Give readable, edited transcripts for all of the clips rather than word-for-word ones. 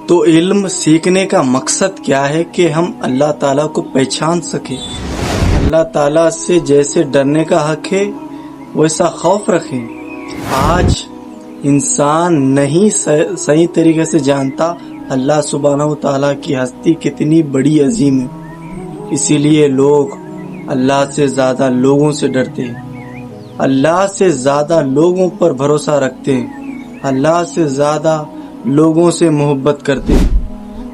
تو علم سیکھنے کا مقصد کیا ہے کہ ہم اللہ تعالیٰ کو پہچان سکیں، اللہ تعالیٰ سے جیسے ڈرنے کا حق ہے ویسا خوف رکھیں۔ آج انسان نہیں صحیح طریقے سے جانتا اللہ سبحانہ و تعالیٰ کی ہستی کتنی بڑی عظیم ہے، اسی لیے لوگ اللہ سے زیادہ لوگوں سے ڈرتے ہیں، اللہ سے زیادہ لوگوں پر بھروسہ رکھتے ہیں، اللہ سے زیادہ لوگوں سے محبت کرتے ہیں۔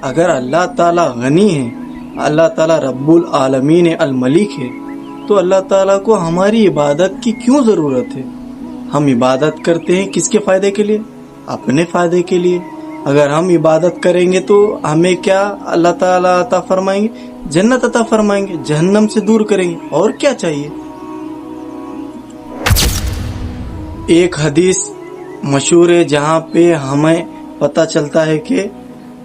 اگر اللہ تعالیٰ غنی ہے، اللہ تعالیٰ رب العالمین الملک ہے، تو اللہ تعالیٰ کو ہماری عبادت کی کیوں ضرورت ہے؟ ہم عبادت کرتے ہیں کس کے فائدے کے لیے؟ اپنے فائدے کے لیے۔ اگر ہم عبادت کریں گے تو ہمیں کیا اللہ تعالیٰ عطا فرمائیں گے؟ جنت عطا فرمائیں گے، جہنم سے دور کریں گے، اور کیا چاہیے؟ ایک حدیث مشہور ہے جہاں پہ ہمیں پتہ چلتا ہے کہ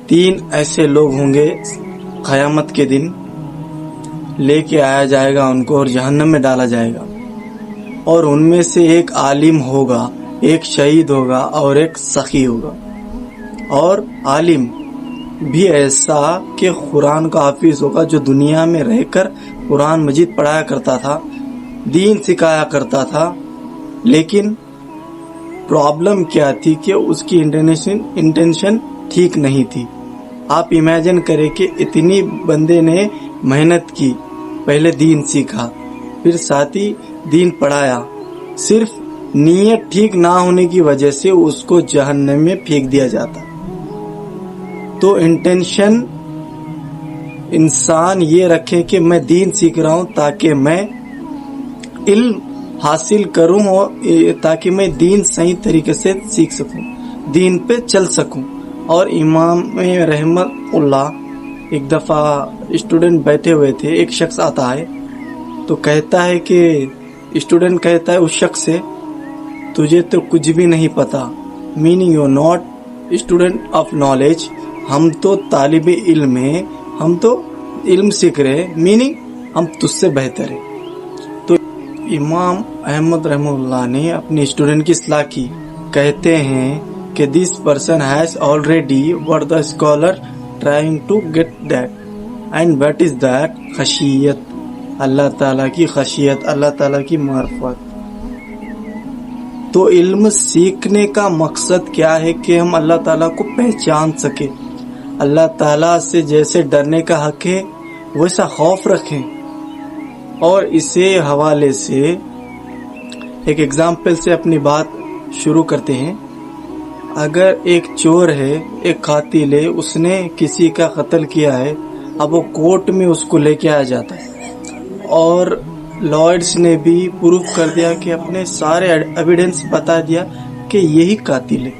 3 ایسے لوگ ہوں گے قیامت کے دن، لے کے آیا جائے گا ان کو اور جہنم میں ڈالا جائے گا، اور ان میں سے ایک عالم ہوگا، ایک شہید ہوگا اور ایک سخی ہوگا۔ اور عالم بھی ایسا کہ قرآن کا حافظ ہوگا، جو دنیا میں رہ کر قرآن مجید پڑھایا کرتا تھا، دین سکھایا کرتا تھا، لیکن پرابلم کیا تھی کہ اس کی انٹینشن ٹھیک نہیں تھی۔ آپ امیجن کریں کہ اتنی بندے نے محنت کی، پہلے دین سیکھا، پھر ساتھی دین پڑھایا، صرف نیت ٹھیک نہ ہونے کی وجہ سے اس کو جہنم میں پھینک دیا جاتا۔ تو انٹینشن انسان یہ رکھے کہ میں دین سیکھ رہا ہوں تاکہ میں علم حاصل کروں، اور تاکہ میں دین صحیح طریقے سے سیکھ سکوں، دین پہ چل سکوں۔ اور امام رحمت اللہ ایک دفعہ اسٹوڈنٹ بیٹھے ہوئے تھے، ایک شخص آتا ہے تو کہتا ہے کہ اسٹوڈنٹ کہتا ہے اس شخص سے، تجھے تو کچھ بھی نہیں پتا، meaning you not student of knowledge, ہم تو طالب علم ہیں، ہم تو علم سیکھ رہے ہیں، میننگ ہم تجھ سے بہتر ہیں۔ تو امام احمد رحمہ اللہ نے اپنے اسٹوڈنٹ کی اصلاح کی، کہتے ہیں کہ this person has already what the scholar trying to get that, and what is that؟ خشیت، اللہ تعالیٰ کی خشیت، اللہ تعالیٰ کی معرفت۔ تو علم سیکھنے کا مقصد کیا ہے کہ ہم اللہ تعالیٰ کو پہچان سکیں، اللہ تعالیٰ سے جیسے ڈرنے کا حق ہے ویسا خوف رکھیں۔ اور اسی حوالے سے ایک ایگزامپل سے اپنی بات شروع کرتے ہیں۔ اگر ایک چور ہے، ایک قاتل ہے، اس نے کسی کا قتل کیا ہے، اب وہ کورٹ میں اس کو لے کے آیا جاتا ہے، اور لائرز نے بھی پروف کر دیا کہ اپنے سارے ایویڈنس بتا دیا کہ یہی قاتل ہے۔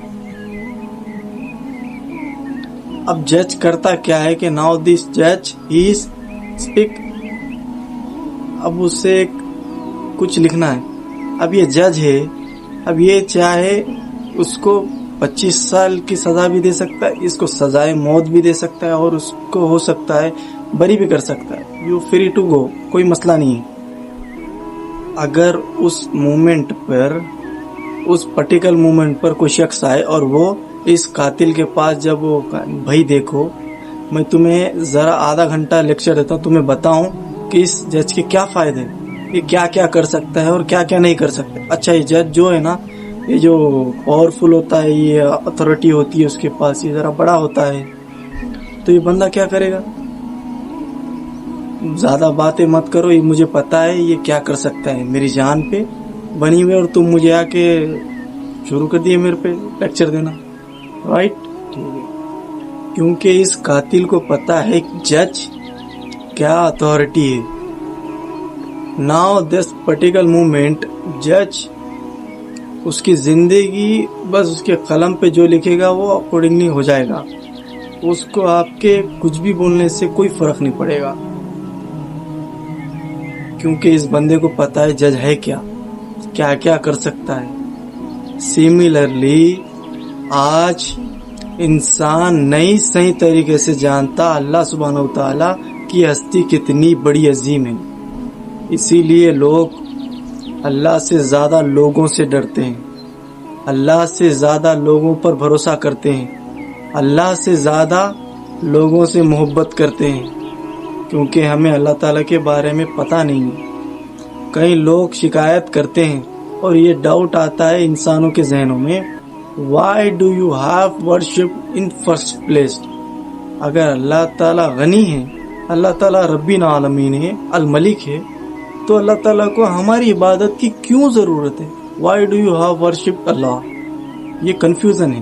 اب جج کرتا کیا ہے کہ ناؤ دس جج ہی از اسپیک، اب اسے کچھ لکھنا ہے۔ اب یہ جج ہے، اب یہ چاہے اس کو 25 سال کی سزا بھی دے سکتا ہے، اس کو سزائے موت بھی دے سکتا ہے، اور اس کو ہو سکتا ہے بری بھی کر سکتا ہے، یو فری ٹو گو، کوئی مسئلہ نہیں ہے۔ اگر اس مومنٹ پر، اس پرٹیکل مومنٹ پر کوئی شخص آئے اور وہ اس قاتل کے پاس جب وہ بھائی دیکھو، میں تمہیں ذرا آدھا گھنٹہ لیکچر دیتا ہوں، تمہیں بتاؤں کہ اس جج کے کیا فائدے ہیں، یہ کیا کیا کر سکتا ہے اور کیا کیا نہیں کر سکتا۔ اچھا، یہ جج جو ہے نا، یہ جو پاورفل ہوتا ہے، یہ اتھارٹی ہوتی ہے اس کے پاس، یہ ذرا بڑا ہوتا ہے، تو یہ بندہ کیا کرے گا؟ زیادہ باتیں مت کرو، یہ مجھے پتا ہے یہ کیا کر سکتا ہے، میری جان پہ بنی ہوئی، اور تم مجھے آ کے شروع کر دیے میرے پہ لیکچر دینا، رائٹ؟ کیونکہ اس قاتل کو پتا ہے جج کیا اتھارٹی ہے۔ ناؤ دس پرٹیکل مومنٹ، جج اس کی زندگی بس اس کے قلم پہ جو لکھے گا وہ اکارڈنگلی ہو جائے گا، اس کو آپ کے کچھ بھی بولنے سے کوئی فرق نہیں پڑے گا، کیونکہ اس بندے کو پتا ہے جج ہے کیا کیا کر سکتا ہے۔ سملرلی آج انسان نہیں صحیح طریقے سے جانتا اللہ سبحانہ وتعالیٰ کی ہستی کتنی بڑی عظیم ہے، اسی لیے لوگ اللہ سے زیادہ لوگوں سے ڈرتے ہیں، اللہ سے زیادہ لوگوں پر بھروسہ کرتے ہیں، اللہ سے زیادہ لوگوں سے محبت کرتے ہیں، کیونکہ ہمیں اللہ تعالیٰ کے بارے میں پتہ نہیں ہے۔ کئی لوگ شکایت کرتے ہیں اور یہ ڈاؤٹ آتا ہے انسانوں کے ذہنوں میں، Y do you have worship in first place? اگر اللہ تعالیٰ غنی ہے، اللہ تعالیٰ رب العالمین ہے، الملک ہے، تو اللہ تعالیٰ کو ہماری عبادت کی کیوں ضرورت ہے؟ Why do you have worship Allah? یہ کنفیوژن ہے۔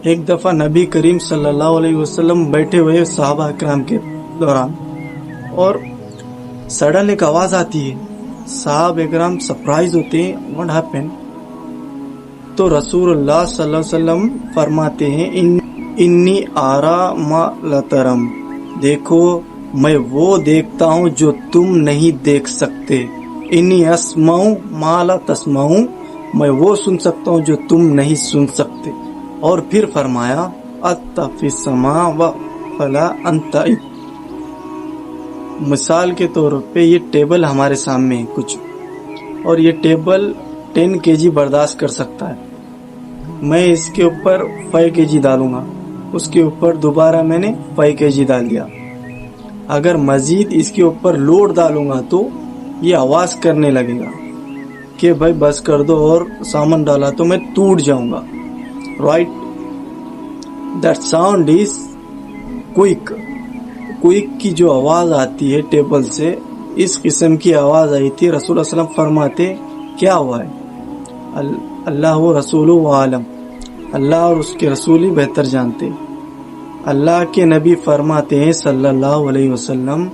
ایک دفعہ نبی کریم صلی اللہ علیہ وسلم بیٹھے ہوئے صحابہ اکرام کے دوران، اور سڈن ایک آواز آتی ہے، صحابہ اکرام سرپرائز ہوتے ہیں، واٹ ہیپن؟ تو رسول اللہ صلی اللہ علیہ وسلم فرماتے ہیں، انی آرا ما لا ترم، دیکھو میں وہ دیکھتا ہوں جو تم نہیں دیکھ سکتے، انی اسمعُ ما لا تسمعُ، میں وہ سن سکتا ہوں جو تم نہیں سن سکتے۔ اور پھر فرمایا انت فی السماء و فلا انت۔ مثال کے طور پہ یہ ٹیبل ہمارے سامنے ہے کچھ، اور یہ ٹیبل 10 kg برداشت کر سکتا ہے، میں اس کے اوپر 5 kg ڈالوں گا، اس کے اوپر دوبارہ میں نے 5 kg ڈال دیا، اگر مزید اس کے اوپر لوڈ ڈالوں گا تو یہ آواز کرنے لگے گا کہ بھائی بس کر دو، اور سامان ڈالا تو میں ٹوٹ جاؤں گا، right? That sound is quick. Quick کی جو آواز آتی ہے ٹیبل سے، اس قسم کی آواز آئی تھی۔ رسول اللہ صلی اللہ علیہ وسلم فرماتے کیا ہوا ہے؟ اللہ و رسول و عالم، اللہ اور اس کے رسول ہی بہتر جانتے۔ اللہ کے نبی فرماتے ہیں صلی اللہ علیہ وسلم،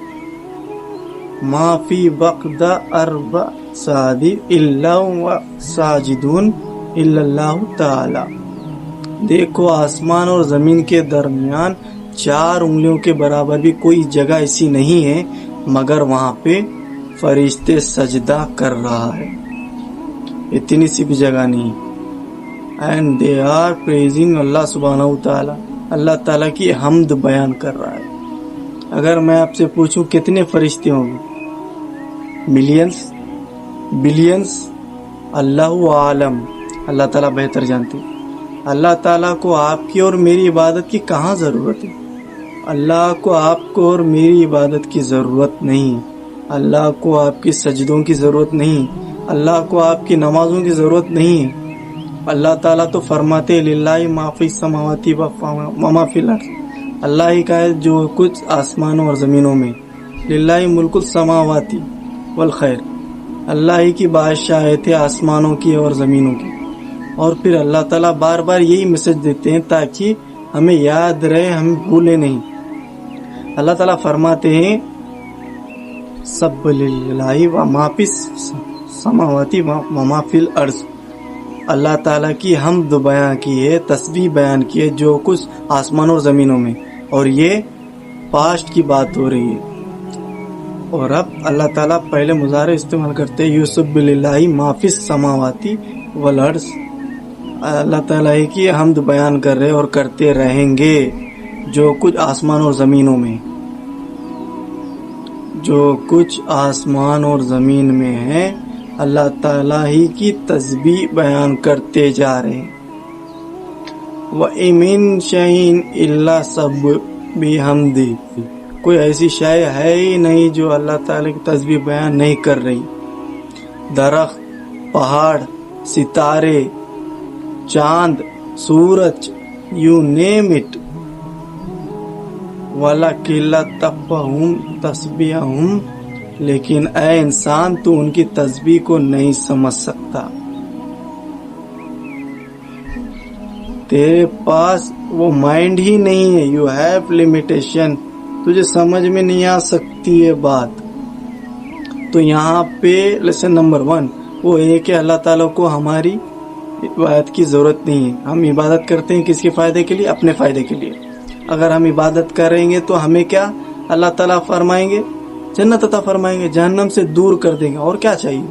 ما فی بقد اربع ساجد الا و ساجدون الا اللہ تعالی، دیکھو آسمان اور زمین کے درمیان 4 انگلیوں کے برابر بھی کوئی جگہ ایسی نہیں ہے مگر وہاں پہ فرشتے سجدہ کر رہا ہے، اتنی سی بھی جگہ نہیں، اینڈ دے آر پریزنگ اللہ سبحانہ وتعالی، اللہ تعالیٰ کی حمد بیان کر رہا ہے۔ اگر میں آپ سے پوچھوں کتنے فرشتے ہوں گے؟ Millions, billions? اللہ عالم، اللہ تعالیٰ بہتر جانتے۔ اللہ تعالیٰ کو آپ کی اور میری عبادت کی کہاں ضرورت ہے؟ اللہ کو آپ کو اور میری عبادت کی ضرورت نہیں، اللہ کو آپ کی سجدوں کی ضرورت نہیں، اللہ کو آپ کی نمازوں کی ضرورت نہیں ہے۔ اللہ تعالیٰ تو فرماتے للہ ما فی السماوات و ما فی الارض، اللہ ہی کا ہے جو کچھ آسمانوں اور زمینوں میں، للہ ملک السماوات والخیر، اللہ ہی کی بادشاہت ہے آسمانوں کی اور زمینوں کی۔ اور پھر اللہ تعالیٰ بار بار یہی میسج دیتے ہیں تاکہ ہمیں یاد رہے، ہم بھولے نہیں۔ اللہ تعالیٰ فرماتے ہیں سب للہ و ما فی السماوات و ما فی الارض، اللہ تعالیٰ کی حمد بیان کی ہے، تسبیح بیان کی ہے جو کچھ آسمان اور زمینوں میں، اور یہ پاسٹ کی بات ہو رہی ہے۔ اور اب اللہ تعالیٰ پہلے مضارع استعمال کرتے یوسف للہ ما فی السماوات والارض، اللہ تعالیٰ کی حمد بیان کر رہے اور کرتے رہیں گے جو کچھ آسمان اور زمینوں میں، جو کچھ آسمان اور زمین میں ہے، اللہ تعالیٰ ہی کی تسبیح بیان کرتے جا رہے ہیں۔ وَإِمِن شَيْءٍ إِلَّا سَبِّحُ بِحَمْدِهِ، کوئی ایسی شے ہے ہی نہیں جو اللہ تعالیٰ کی تسبیح بیان نہیں کر رہی۔ درخت، پہاڑ، ستارے، چاند، سورج، یو نیم اٹ، وَلَكِن لَا تَفْقَهُونَ تَسْبِیحَهُمْ، لیکن اے انسان تو ان کی تسبیح کو نہیں سمجھ سکتا، تیرے پاس وہ مائنڈ ہی نہیں ہے، یو ہیو لمیٹیشن، تجھے سمجھ میں نہیں آ سکتی ہے بات۔ تو یہاں پہ لیسن نمبر 1 وہ ایک ہے، اللہ تعالیٰ کو ہماری عبادت کی ضرورت نہیں ہے۔ ہم عبادت کرتے ہیں کس کے فائدے کے لیے؟ اپنے فائدے کے لیے۔ اگر ہم عبادت کریں گے تو ہمیں کیا اللہ تعالیٰ فرمائیں گے؟ جنت عطا فرمائیں گے، جہنم سے دور کر دیں گے، اور کیا چاہیے؟